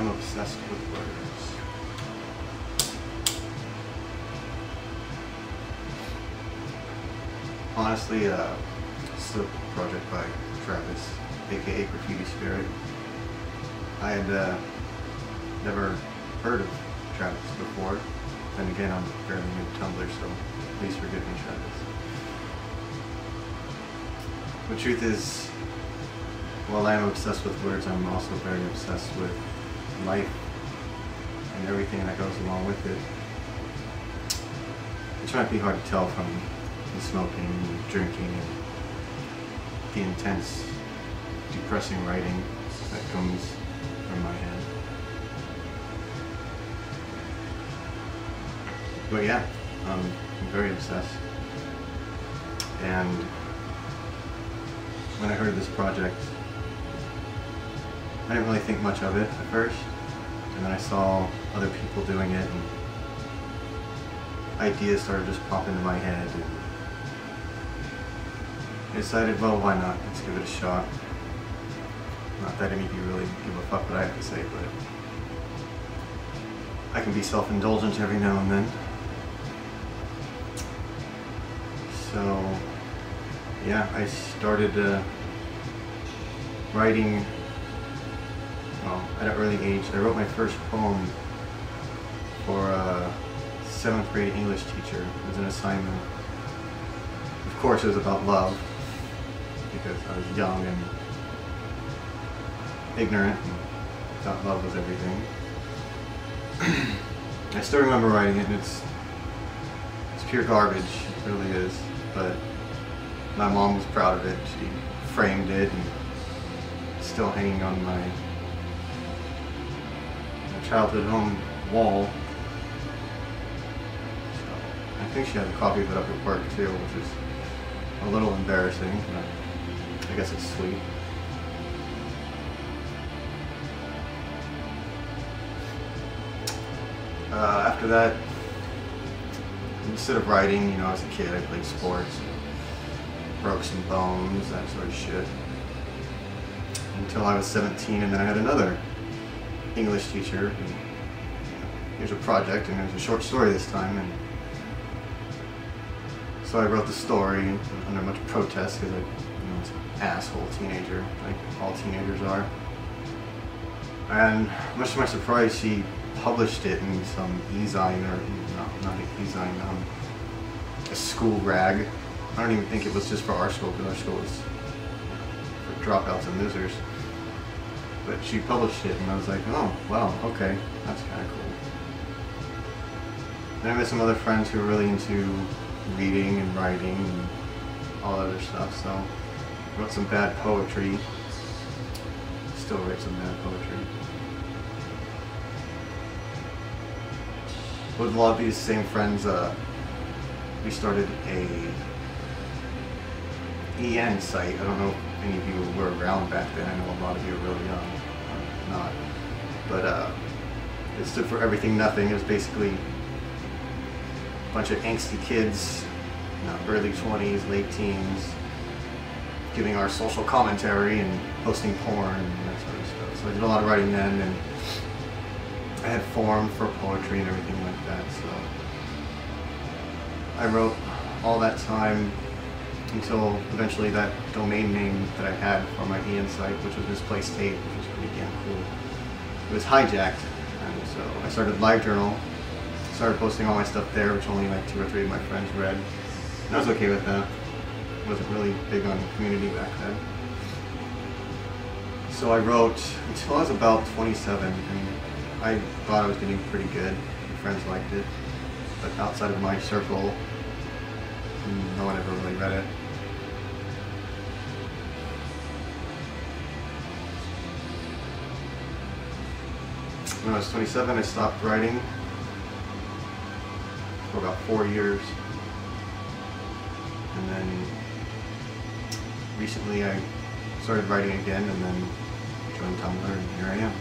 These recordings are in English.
I'm obsessed with words. Honestly, this is a project by Travis, aka Graffiti Spirit. I had never heard of Travis before. Then again, I'm fairly new to Tumblr, so please forgive me, Travis. The truth is, while I am obsessed with words, I'm also very obsessed with life and everything that goes along with it. Which might be hard to tell from the smoking and drinking and the intense, depressing writing that comes from my head. But yeah, I'm very obsessed. And when I heard this project, I didn't really think much of it at first. And then I saw other people doing it, and ideas started just popping into my head. And I decided, well, why not? Let's give it a shot. Not that any of you really give a fuck what I have to say, but I can be self-indulgent every now and then. So, yeah, I started writing, well, at an early age. I wrote my first poem for a 7th grade English teacher. It was an assignment. Of course, it was about love, because I was young and ignorant and thought love was everything. I still remember writing it, and it's pure garbage, it really is, but my mom was proud of it. She framed it, and it's still hanging on my childhood home wall. So I think she has a copy of it up at work too, which is a little embarrassing, but I guess it's sweet. After that, instead of writing, you know, as a kid I played sports, broke some bones, that sort of shit, until I was 17, and then I had another English teacher who, you know, here's a project, and it was a short story this time, and so I wrote the story under much protest because I, you know, was an asshole teenager, like all teenagers are. And much to my surprise, she published it in some e-zine, or not an e-zine, a school rag. I don't even think it was just for our school, because our school was for dropouts and losers. But she published it, and I was like, oh, wow, okay, that's kind of cool. Then I met some other friends who were really into reading and writing and all other stuff, so I wrote some bad poetry. Still write some bad poetry. With a lot of these same friends, we started a EN site. I don't know if any of you were around back then. I know a lot of you are really young, not. But it stood for Everything Nothing. It was basically a bunch of angsty kids, you know, early 20s, late teens, giving our social commentary and posting porn and that sort of stuff. So I did a lot of writing then, and I had form for poetry and everything like that. So I wrote all that time until eventually that domain name that I had for my EN site, which was Misplaced Tape, which was pretty damn cool, it was hijacked. And so I started LiveJournal, started posting all my stuff there, which only like 2 or 3 of my friends read. And I was okay with that. I wasn't really big on community back then. So I wrote until I was about 27, and I thought I was getting pretty good. My friends liked it, but outside of my circle, no one ever really read it. When I was 27, I stopped writing for about 4 years, and then recently I started writing again, and then joined Tumblr, and here I am.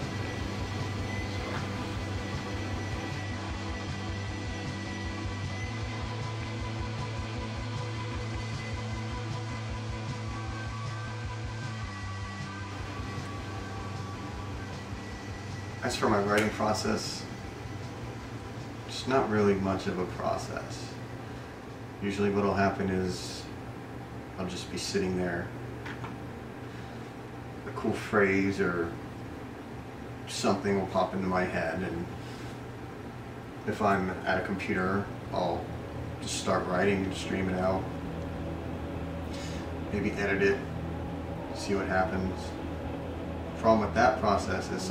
I As for my writing process, it's not really much of a process. Usually what'll happen is I'll just be sitting there, a cool phrase or something will pop into my head, and if I'm at a computer, I'll just start writing and stream it out. Maybe edit it, see what happens. The problem with that process is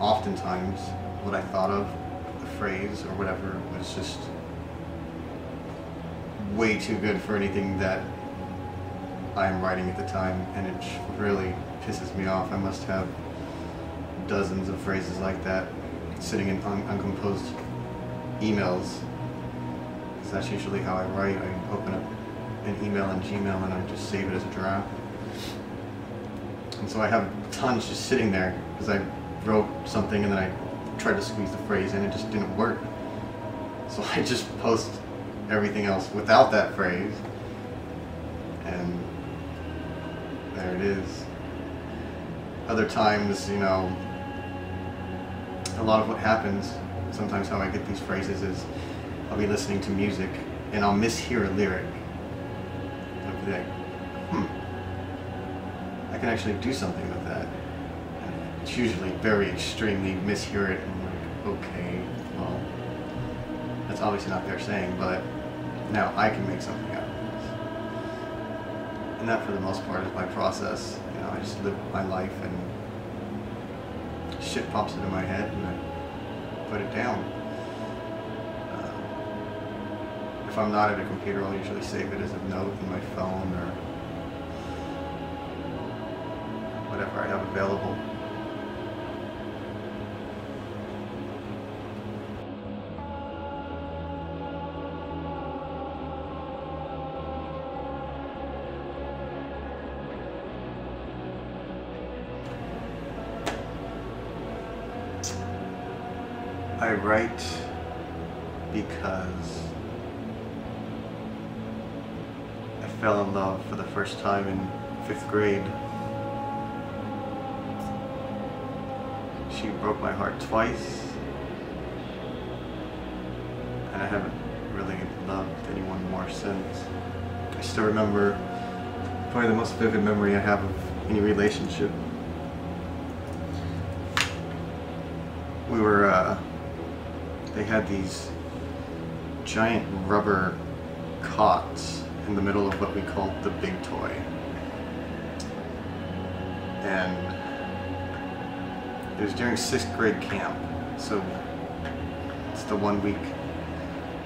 oftentimes, what I thought of, the phrase or whatever, was just way too good for anything that I'm writing at the time, and it really pisses me off. I must have dozens of phrases like that sitting in uncomposed emails, because that's usually how I write. I open up an email in Gmail and I just save it as a draft. And so I have tons just sitting there because I wrote something and then I tried to squeeze the phrase in, it just didn't work. So I just post everything else without that phrase, and there it is. Other times, you know, a lot of what happens, sometimes how I get these phrases is I'll be listening to music and I'll mishear a lyric. I'll be like, I can actually do something with that. And it's usually very extremely mishear it, and I'm like, okay, well, that's obviously not their saying, but now I can make something out of this. And that, for the most part, is my process. You know, I just live my life and shit pops into my head and I put it down. If I'm not at a computer, I'll usually save it as a note in my phone or whatever I have available. I write because I fell in love for the first time in 5th grade. She broke my heart twice, and I haven't really loved anyone more since. I still remember probably the most vivid memory I have of any relationship. We were, they had these giant rubber cots in the middle of what we called the big toy. And it was during 6th grade camp, so it's the 1 week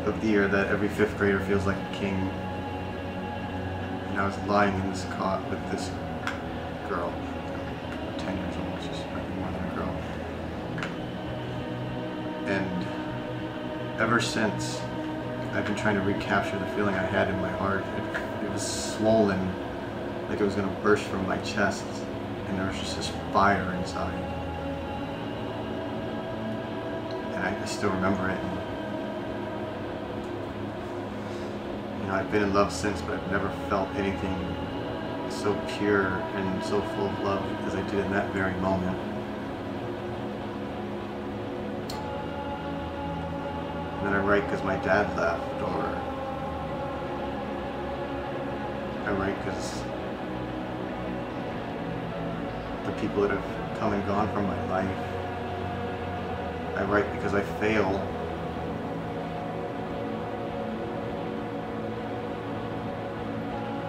of the year that every 5th grader feels like a king. And I was lying in this cot with this girl, 10 years old, she's probably more than a girl. And ever since, I've been trying to recapture the feeling I had in my heart. It was swollen, like it was going to burst from my chest, and there was just this fire inside. And I still remember it. And, you know, I've been in love since, but I've never felt anything so pure and so full of love as I did in that very moment. And then I write because my dad left, or I write because the people that have come and gone from my life. I write because I fail.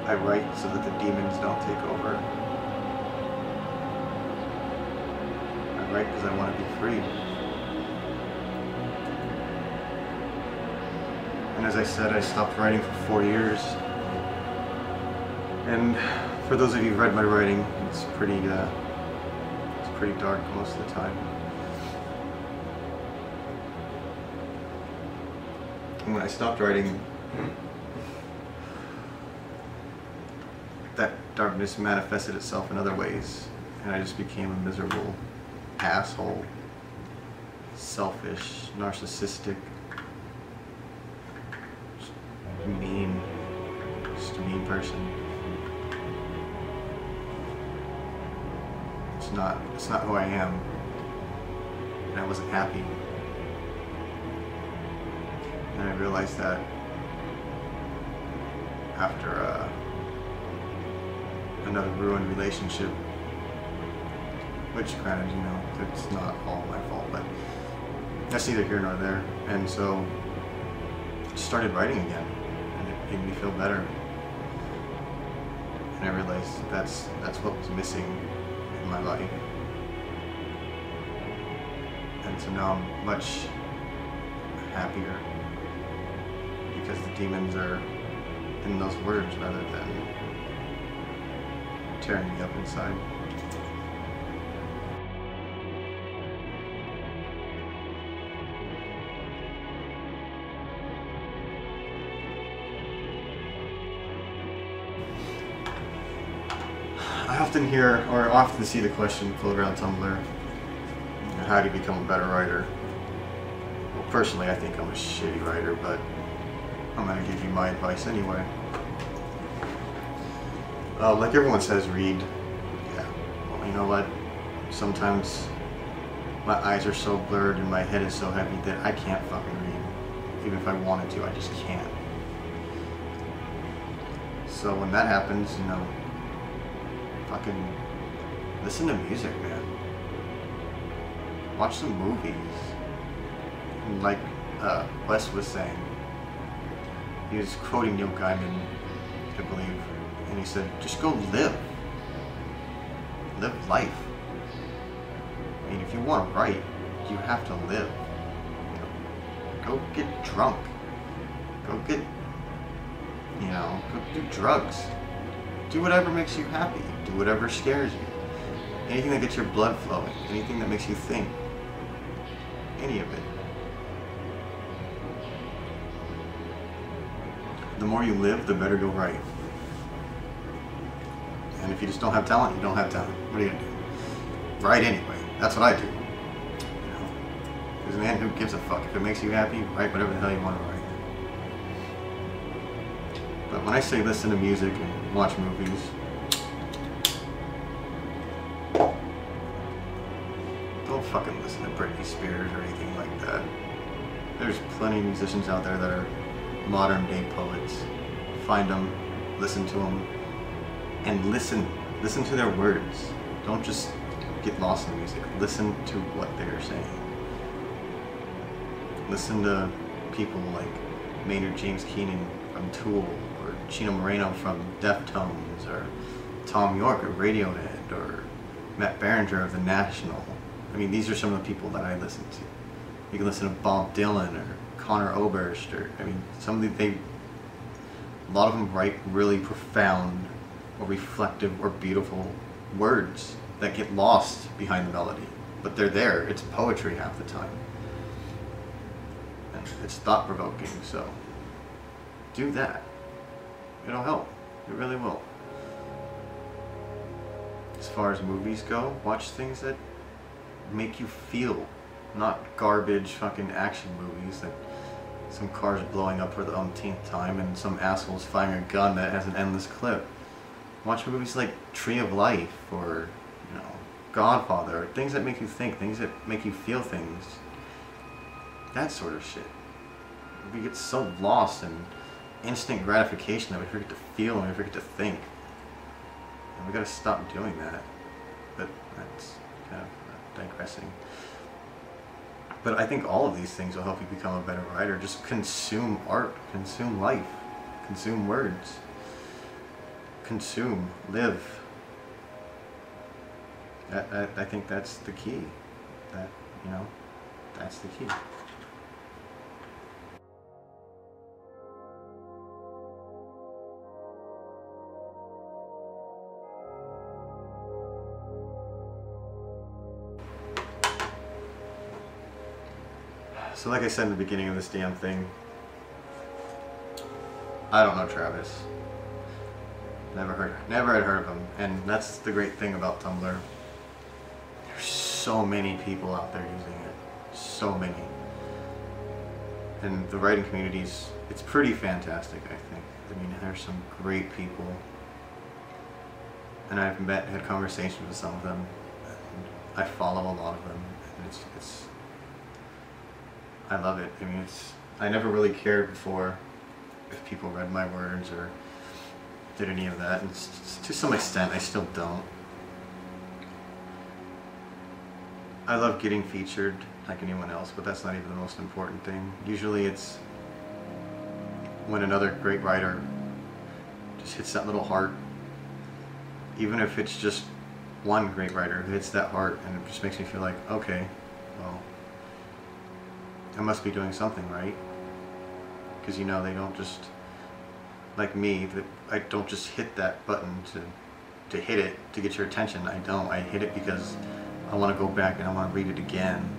I write so that the demons don't take over. I write because I want to be free. And as I said, I stopped writing for 4 years. And for those of you who've read my writing, it's pretty dark most of the time. And when I stopped writing, that darkness manifested itself in other ways, and I just became a miserable asshole, selfish, narcissistic, just a mean person. It's it's not who I am, and I wasn't happy. And I realized that after another ruined relationship, which granted, you know, it's not all my fault, but that's neither here nor there. And so I just started writing again, and it made me feel better. And I realized that's what was missing in my life. And so now I'm much happier because the demons are in those words rather than tearing me up inside. I often hear, or often see the question float around Tumblr, how do you become a better writer? Well, personally, I think I'm a shitty writer, but I'm going to give you my advice anyway. Like everyone says, read. Yeah, well, you know what? Sometimes my eyes are so blurred and my head is so heavy that I can't fucking read. Even if I wanted to, I just can't. So when that happens, you know, fucking listen to music, man. Watch some movies. And like Wes was saying, he was quoting Neil Gaiman, I believe, and he said, just go live. Live life. I mean, if you want to write, you have to live. You know, go get drunk. Go get, you know, go do drugs. Do whatever makes you happy. Do whatever scares you. Anything that gets your blood flowing. Anything that makes you think. Any of it. The more you live, the better you'll write. And if you just don't have talent, you don't have talent. What are you gonna do? Write anyway. That's what I do. You know? Because man, who gives a fuck? If it makes you happy, write whatever the hell you want to write. But when I say listen to music and watch movies, don't fucking listen to Britney Spears or anything like that. There's plenty of musicians out there that are modern day poets. Find them, listen to them, and listen to their words. Don't just get lost in the music. Listen to what they're saying. Listen to people like Maynard James Keenan from Tool, or Chino Moreno from Deftones, or Tom York of Radiohead, or Matt Berenger of The National. I mean, these are some of the people that I listen to. You can listen to Bob Dylan or Conor Oberst, or I mean, a lot of them write really profound or reflective or beautiful words that get lost behind the melody, but they're there. It's poetry half the time, and it's thought-provoking. So do that. It'll help. It really will. As far as movies go, watch things that make you feel, not garbage fucking action movies that some car's blowing up for the umpteenth time and some asshole's firing a gun that has an endless clip. Watch movies like Tree of Life, or, you know, Godfather, or things that make you think, things that make you feel things. That sort of shit. We get so lost in instant gratification that we forget to feel and we forget to think. And we gotta stop doing that. But that's kind of digressing. But I think all of these things will help you become a better writer. Just consume art, consume life, consume words, consume, live. I think that's the key. That, you know, that's the key. So like I said in the beginning of this damn thing, I don't know Travis. Never had heard of him. And that's the great thing about Tumblr. There's so many people out there using it. So many. And the writing communities, it's pretty fantastic, I think. I mean, there's some great people. And I've had conversations with some of them. I follow a lot of them, and it's I love it. I mean, I never really cared before if people read my words or did any of that, and to some extent I still don't. I love getting featured like anyone else, but that's not even the most important thing. Usually it's when another great writer just hits that little heart, even if it's just one great writer who hits that heart, and it just makes me feel like, okay, well, I must be doing something right. Because you know, they don't just, like me, I don't just hit that button to hit it to get your attention. I don't. I hit it because I want to go back and I want to read it again.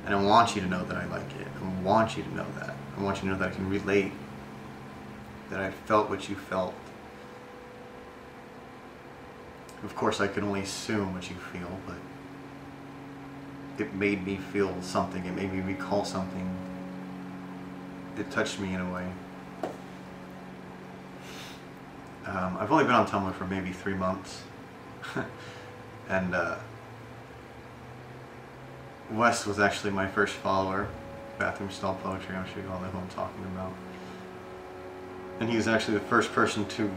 And I want you to know that I like it. I want you to know that. I want you to know that I can relate, that I felt what you felt. Of course, I can only assume what you feel, but it made me feel something. It made me recall something. It touched me in a way. I've only been on Tumblr for maybe 3 months. And Wes was actually my first follower. Bathroom Stall Poetry, I'm sure you all know who I'm talking about. And he was actually the first person to,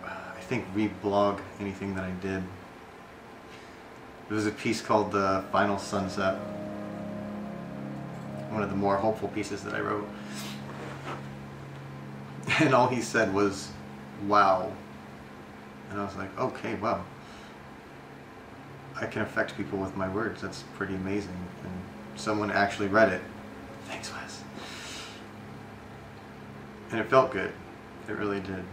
I think, reblog anything that I did. It was a piece called The Final Sunset. One of the more hopeful pieces that I wrote. And all he said was, wow. And I was like, okay, wow. I can affect people with my words. That's pretty amazing. And someone actually read it. Thanks, Wes. And it felt good. It really did.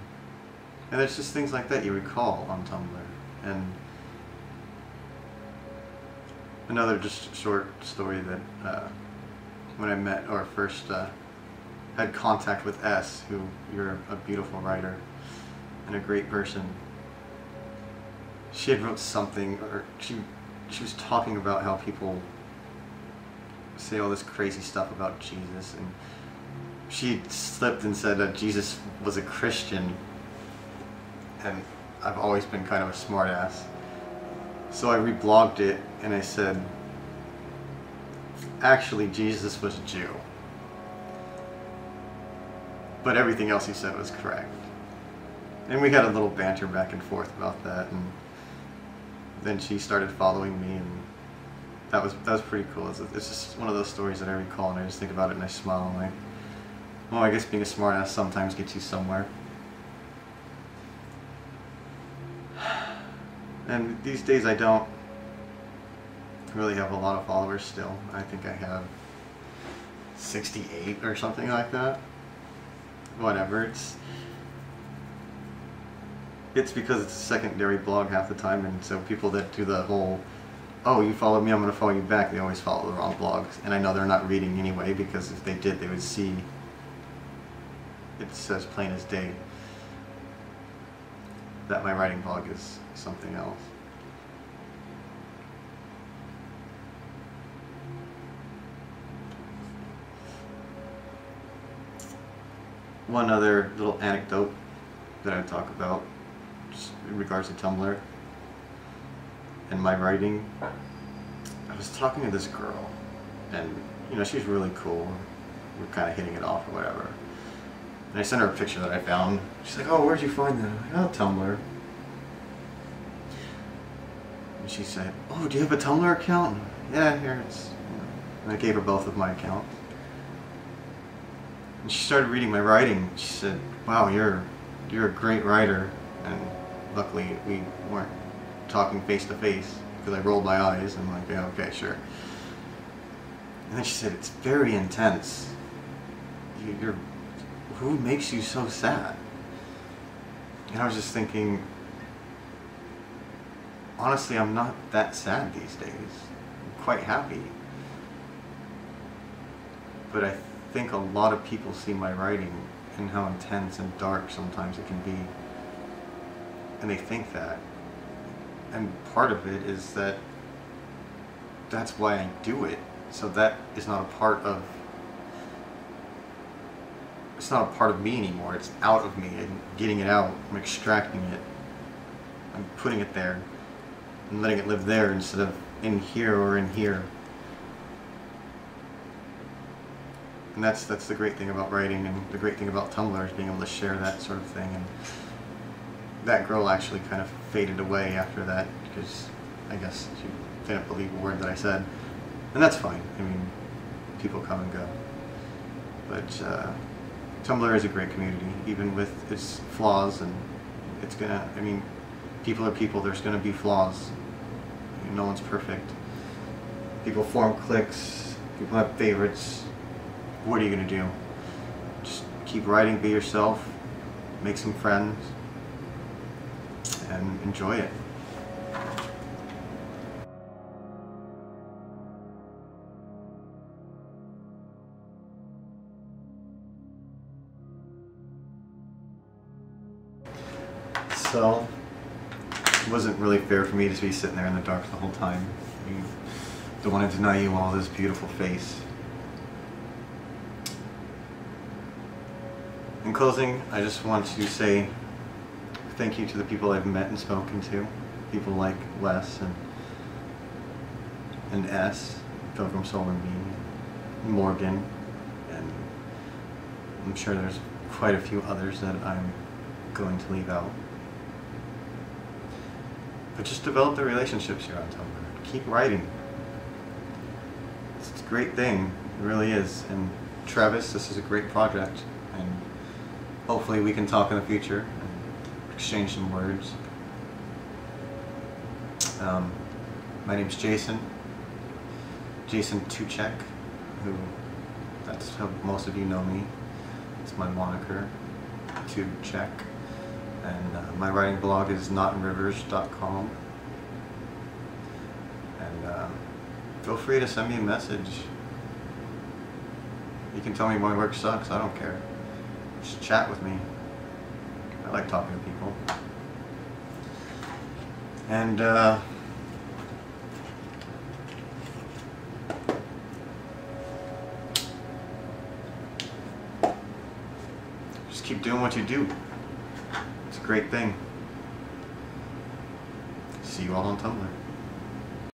And there's just things like that you recall on Tumblr. And another just short story that when I met or first had contact with S, who you're a beautiful writer and a great person. She had wrote something, or she was talking about how people say all this crazy stuff about Jesus, and she slipped and said that Jesus was a Christian, and I've always been kind of a smartass. So I reblogged it and I said, actually Jesus was a Jew. But everything else he said was correct. And we had a little banter back and forth about that, and then she started following me, and that was pretty cool. It's just one of those stories that I recall, and I just think about it and I smile. I'm like, well, I guess being a smartass sometimes gets you somewhere. And these days I don't really have a lot of followers still. I think I have 68 or something like that. Whatever, it's because it's a secondary blog half the time, and so people that do the whole, oh, you follow me, I'm going to follow you back, they always follow the wrong blogs. And I know they're not reading anyway, because if they did, they would see it says plain as day that my writing blog is something else. One other little anecdote that I talk about just in regards to Tumblr and my writing. I was talking to this girl, and you know, she's really cool. We're kind of hitting it off or whatever. And I sent her a picture that I found. She's like, oh, where'd you find that? I'm like, oh, Tumblr. And she said, oh, do you have a Tumblr account? Yeah, here it's, you know. And I gave her both of my accounts. And she started reading my writing. She said, wow, you're a great writer. And luckily we weren't talking face to face, because I rolled my eyes and I'm like, yeah, okay, sure. And then she said, it's very intense. Who makes you so sad? And I was just thinking, honestly, I'm not that sad these days. I'm quite happy. But I think a lot of people see my writing and how intense and dark sometimes it can be. And they think that. And part of it is that that's why I do it. So that is not a part of, it's not a part of me anymore. It's out of me. I'm getting it out. I'm extracting it. I'm putting it there and letting it live there instead of in here or in here. And that's the great thing about writing, and the great thing about Tumblr is being able to share that sort of thing. And that girl actually kind of faded away after that because I guess she didn't believe a word that I said. And that's fine. I mean, people come and go. But Tumblr is a great community, even with its flaws, and it's gonna, I mean, people are people, there's gonna be flaws. I mean, no one's perfect. People form cliques, people have favorites. What are you gonna do? Just keep writing, be yourself, make some friends, and enjoy it. So, it wasn't really fair for me to be sitting there in the dark the whole time. I don't want to deny you all this beautiful face. In closing, I just want to say thank you to the people I've met and spoken to. People like Wes and S, Pilgrim Soul and me, Morgan, and I'm sure there's quite a few others that I'm going to leave out. But just develop the relationships here on Tumblr. Keep writing. It's a great thing. It really is. And Travis, this is a great project. And hopefully we can talk in the future and exchange some words. My name's Jason. Jason Tuchek, who, that's how most of you know me. It's my moniker, Tuchek. And my writing blog is notinrivers.com. And feel free to send me a message. You can tell me my work sucks, I don't care. Just chat with me. I like talking to people. And just keep doing what you do. It's a great thing. See you all on Tumblr.